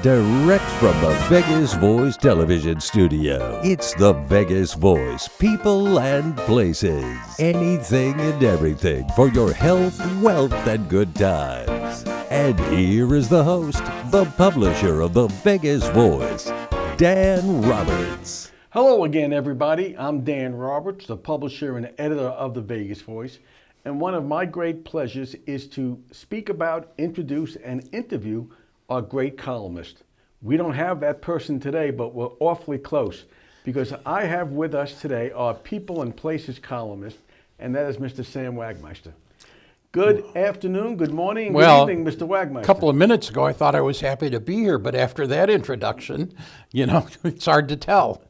Direct from the Vegas Voice television studio, it's the Vegas Voice, people and places. Anything and everything for your health, wealth, and good times. And here is the host, the publisher of the Vegas Voice, Dan Roberts. Hello again, everybody. I'm Dan Roberts, the publisher and editor of the Vegas Voice. And one of my great pleasures is to speak about, introduce, and interview our great columnist. We don't have that person today, but we're awfully close because I have with us today our People and Places columnist, and that is Mr. Sam Wagmeister. Good afternoon, good morning, good evening, Mr. Wagmeister. A couple of minutes ago, I thought I was happy to be here, but after that introduction, it's hard to tell.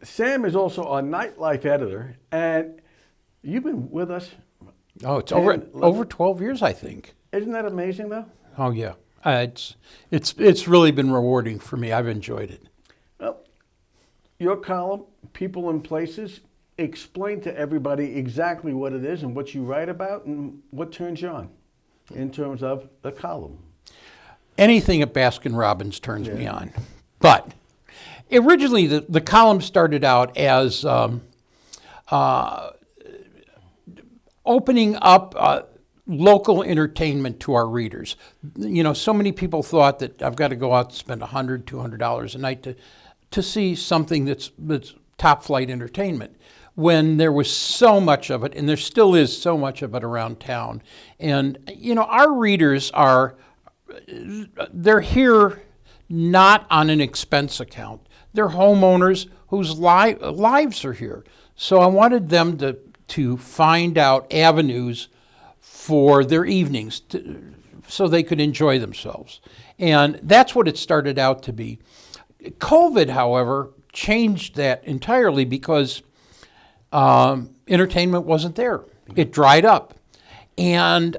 Sam is also our Nightlife editor, and you've been with us. Oh, it's over 12 years, I think. Isn't that amazing, though? Oh, yeah. It's really been rewarding for me. I've enjoyed it. Well, your column, People and Places, explain to everybody exactly what it is and what you write about and what turns you on in terms of the column. Anything at Baskin-Robbins turns me on. But originally, the column started out as opening up local entertainment to our readers. So many people thought that I've got to go out and spend $100, $200 a night to see something that's top flight entertainment, when there was so much of it, and there still is so much of it around town. And, our readers they're here not on an expense account. They're homeowners whose lives are here. So I wanted them to find out avenues for their evenings so they could enjoy themselves. And that's what it started out to be. COVID, however, changed that entirely because entertainment wasn't there. It dried up. And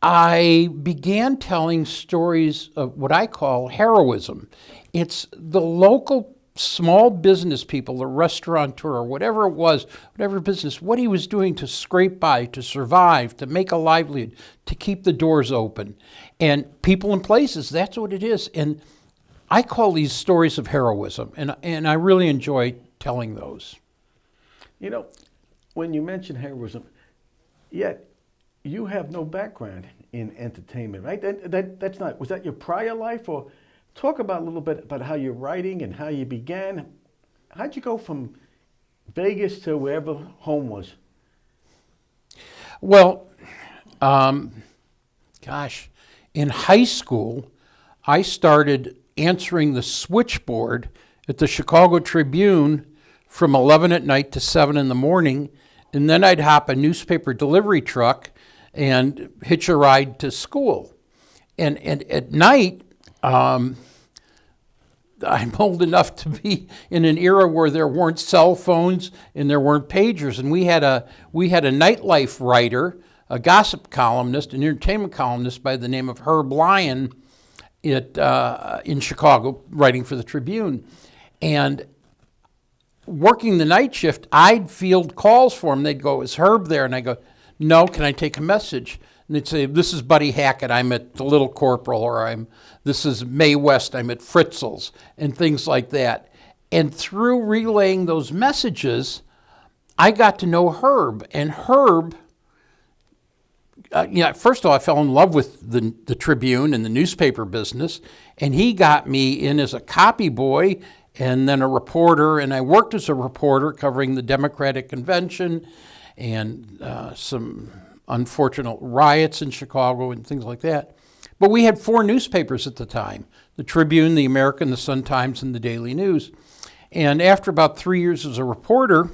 I began telling stories of what I call heroism. It's the local small business people, the restaurateur, whatever it was, whatever business, what he was doing to scrape by, to survive, to make a livelihood, to keep the doors open. And People and Places, that's what it is. And I call these stories of heroism, and I really enjoy telling those. When you mention heroism, yet you have no background in entertainment, right? Was that your prior life? Or talk about a little bit about how you're writing and how you began. How'd you go from Vegas to wherever home was? Well, in high school, I started answering the switchboard at the Chicago Tribune from 11 at night to 7 in the morning, and then I'd hop a newspaper delivery truck and hitch a ride to school. And at night, I'm old enough to be in an era where there weren't cell phones and there weren't pagers, and we had a nightlife writer, a gossip columnist, an entertainment columnist by the name of Herb Lyon in Chicago, writing for the Tribune. And working the night shift, I'd field calls for him. They'd go, "Is Herb there?" And I go, "No, can I take a message?" And they'd say, "This is Buddy Hackett, I'm at the Little Corporal," or "This is Mae West, I'm at Fritzl's," and things like that. And through relaying those messages, I got to know Herb. And Herb, first of all, I fell in love with the Tribune and the newspaper business, and he got me in as a copy boy and then a reporter, and I worked as a reporter covering the Democratic Convention and some unfortunate riots in Chicago and things like that. But we had 4 newspapers at the time: the Tribune, the American, the Sun-Times, and the Daily News. And after about 3 years as a reporter,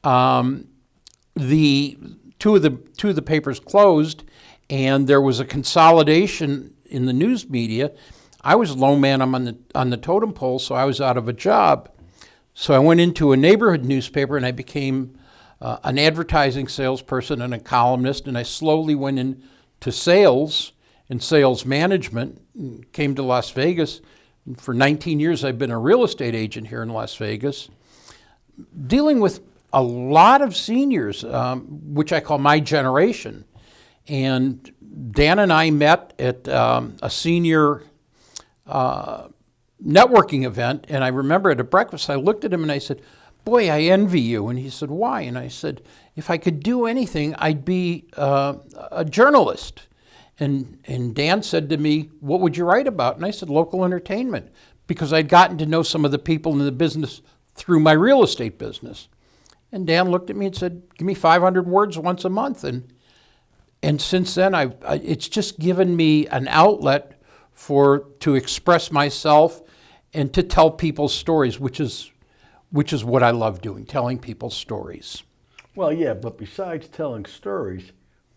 the two of the papers closed, and there was a consolidation in the news media. I was low man on the totem pole, so I was out of a job. So I went into a neighborhood newspaper, and I became an advertising salesperson and a columnist, and I slowly went into sales and sales management, and came to Las Vegas. And for 19 years, I've been a real estate agent here in Las Vegas, dealing with a lot of seniors, which I call my generation. And Dan and I met at a senior networking event, and I remember at a breakfast, I looked at him and I said, "Boy, I envy you." And he said, "Why?" And I said, "If I could do anything, I'd be a journalist." And Dan said to me, "What would you write about?" And I said, "Local entertainment," because I'd gotten to know some of the people in the business through my real estate business. And Dan looked at me and said, "Give me 500 words once a month." And since then, it's just given me an outlet to express myself and to tell people's stories, which is what I love doing, telling people's stories. Well, yeah, but besides telling stories,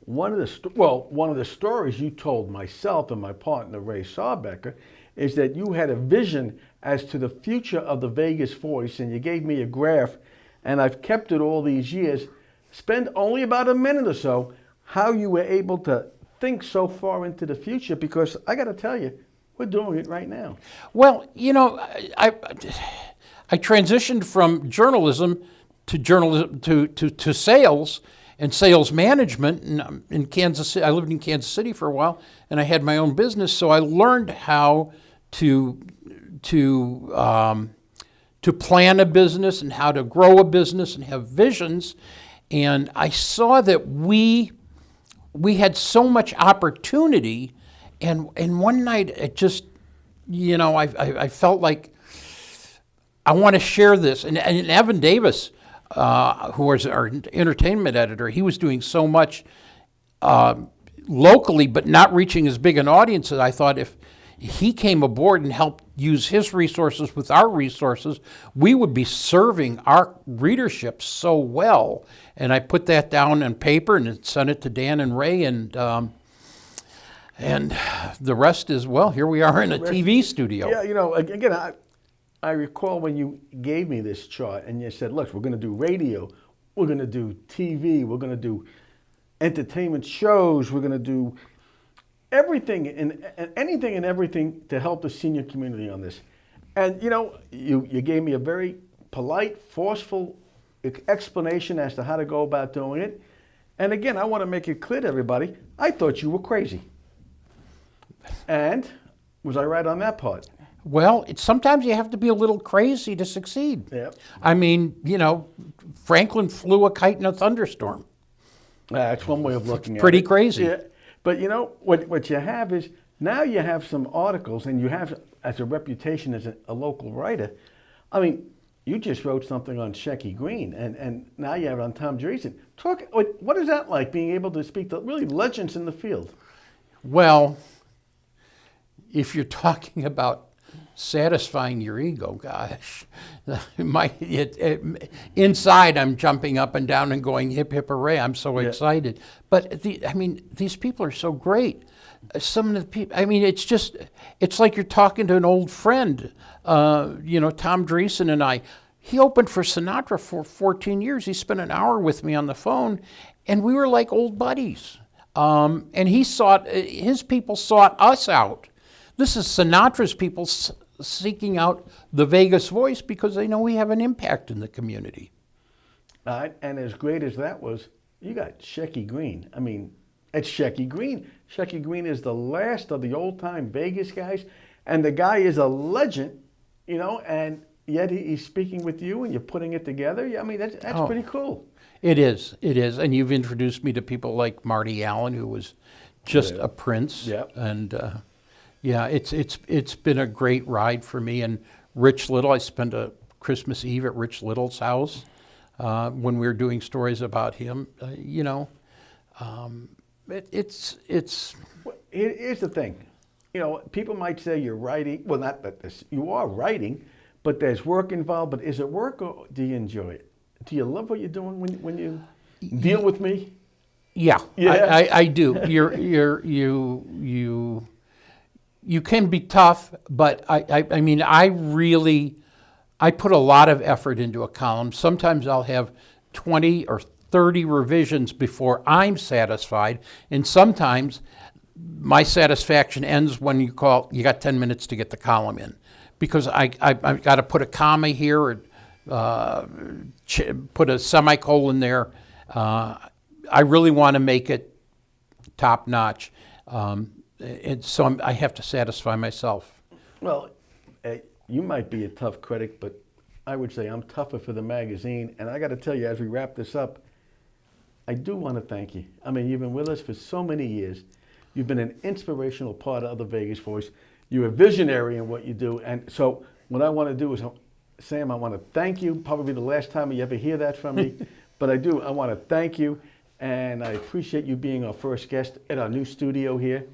one of the stories you told myself and my partner Ray Sarbecker is that you had a vision as to the future of the Vegas Voice, and you gave me a graph, and I've kept it all these years. Spend only about a minute or so how you were able to think so far into the future, because I got to tell you, we're doing it right now. Well, I transitioned from journalism to sales and sales management. And in Kansas City, I lived in Kansas City for a while, and I had my own business, so I learned how to plan a business and how to grow a business and have visions. And I saw that we had so much opportunity, and one night it just, I felt like I want to share this. And Evan Davis, who was our entertainment editor, he was doing so much locally, but not reaching as big an audience. As I thought, if he came aboard and helped use his resources with our resources, we would be serving our readership so well. And I put that down on paper and sent it to Dan and Ray, and the rest is, well, here we are in a TV studio. Yeah, again, I recall when you gave me this chart and you said, "Look, we're going to do radio, we're going to do TV, we're going to do entertainment shows, we're going to do everything and anything and everything to help the senior community on this." And you gave me a very polite, forceful explanation as to how to go about doing it. And again, I want to make it clear to everybody, I thought you were crazy. And was I right on that part? Well, sometimes you have to be a little crazy to succeed. Yeah. I mean, Franklin flew a kite in a thunderstorm. That's one way of looking at it. Pretty crazy. Yeah. But what you have is, now you have some articles, and you have, as a reputation as a local writer, I mean, you just wrote something on Shecky Green, and now you have it on Tom Dreesen. What is that like, being able to speak to really legends in the field? Well, if you're talking about satisfying your ego, gosh, inside I'm jumping up and down and going hip hip hooray, I'm so excited. But these people are so great. Some of the people, it's like you're talking to an old friend. Tom Dreesen and I, he opened for Sinatra for 14 years. He spent an hour with me on the phone, and we were like old buddies. And his people sought us out. This is Sinatra's people seeking out the Vegas Voice because they know we have an impact in the community. And as great as that was, you got Shecky Green. I mean, it's Shecky Green. Shecky Green is the last of the old-time Vegas guys, and the guy is a legend, and yet he's speaking with you and you're putting it together. I mean, that's pretty cool. It is, and you've introduced me to people like Marty Allen, who was just a prince. Yep. And it's been a great ride for me. And Rich Little, I spent a Christmas Eve at Rich Little's house when we were doing stories about him. Here's the thing. People might say you're writing. Well, not that you are writing, but there's work involved. But is it work, or do you enjoy it? Do you love what you're doing when you deal with me? Yeah. I do. You can be tough, but I put a lot of effort into a column. Sometimes I'll have 20 or 30 revisions before I'm satisfied, and sometimes my satisfaction ends when you got 10 minutes to get the column in, because I've got to put a comma here or put a semicolon there. I really want to make it top notch. And so I have to satisfy myself. Well, you might be a tough critic, but I would say I'm tougher for the magazine. And I got to tell you, as we wrap this up, I do want to thank you. I mean, you've been with us for so many years. You've been an inspirational part of the Vegas Voice. You're a visionary in what you do. And so what I want to do is, Sam, I want to thank you. Probably the last time you ever hear that from me. But I do. I want to thank you. And I appreciate you being our first guest at our new studio here.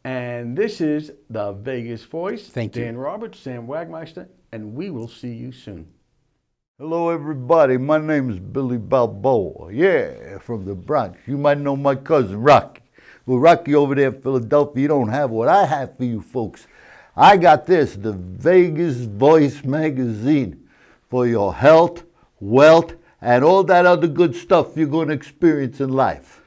And this is the Vegas Voice. Thank you. Dan Roberts, Sam Wagmeister, and we will see you soon. Hello, everybody. My name is Billy Balboa. Yeah, from the Bronx. You might know my cousin, Rocky. Well, Rocky over there in Philadelphia, you don't have what I have for you folks. I got this, the Vegas Voice magazine, for your health, wealth, and all that other good stuff you're going to experience in life.